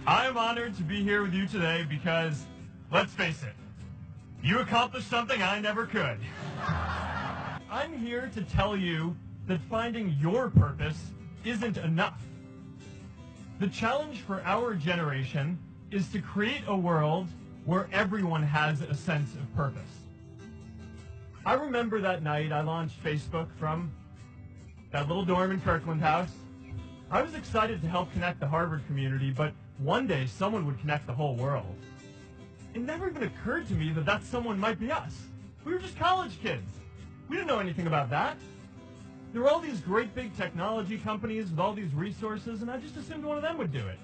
I am honored to be here with you today because, let's face it, you accomplished something I never could. I'm here to tell you that finding your purpose isn't enough. The challenge for our generation is to create a world where everyone has a sense of purpose. I remember that night I launched Facebook from that little dorm in Kirkland House. I was excited to help connect the Harvard community, but one day someone would connect the whole world. It never even occurred to me that that someone might be us. We were just college kids. We didn't know anything about that. There were all these great big technology companies with all these resources, and I just assumed one of them would do it.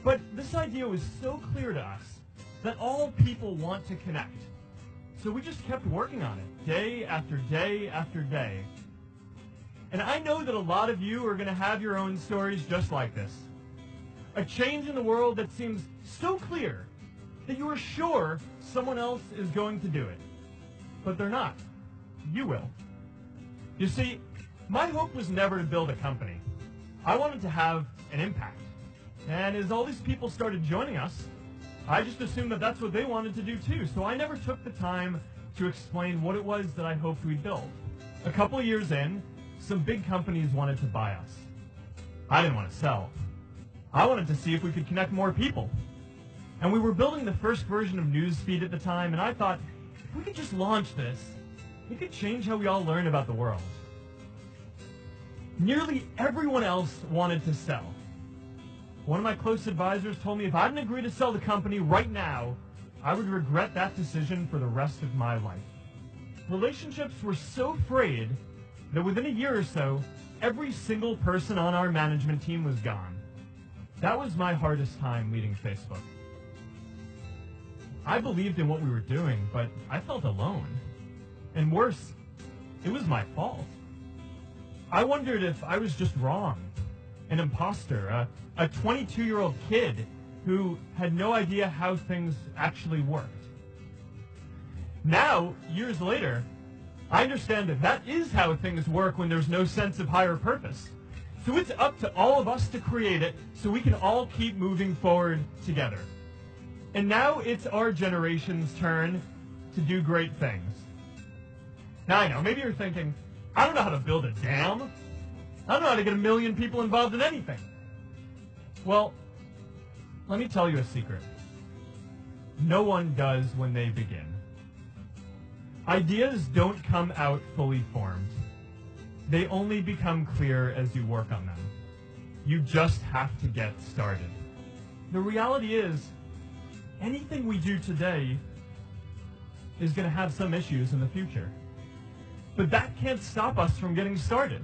But this idea was so clear to us that all people want to connect. So we just kept working on it, day after day after day. And I know that a lot of you are going to have your own stories just like this. A change in the world that seems so clear that you are sure someone else is going to do it. But they're not. You will. You see, my hope was never to build a company. I wanted to have an impact. And as all these people started joining us, I just assumed that that's what they wanted to do too. So I never took the time to explain what it was that I hoped we'd build. A couple of years in, some big companies wanted to buy us. I didn't want to sell. I wanted to see if we could connect more people. And we were building the first version of Newsfeed at the time, and I thought, if we could just launch this, it could change how we all learn about the world. Nearly everyone else wanted to sell. One of my close advisors told me if I didn't agree to sell the company right now, I would regret that decision for the rest of my life. Relationships were so frayed that within a year or so, every single person on our management team was gone. That was my hardest time leading Facebook. I believed in what we were doing, but I felt alone. And worse, it was my fault. I wondered if I was just wrong, an imposter, a 22-year-old kid who had no idea how things actually worked. Now, years later, I understand that that is how things work when there's no sense of higher purpose. So it's up to all of us to create it so we can all keep moving forward together. And now it's our generation's turn to do great things. Now I know, maybe you're thinking, I don't know how to build a dam. I don't know how to get 1 million people involved in anything. Well, let me tell you a secret. No one does when they begin. Ideas don't come out fully formed. They only become clear as you work on them. You just have to get started. The reality is, anything we do today is going to have some issues in the future. But that can't stop us from getting started.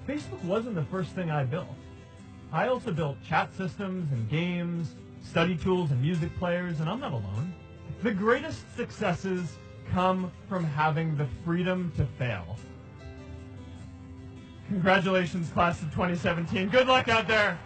Facebook wasn't the first thing I built. I also built chat systems and games, study tools and music players, and I'm not alone. The greatest successes come from having the freedom to fail. Congratulations, class of 2017. Good luck out there.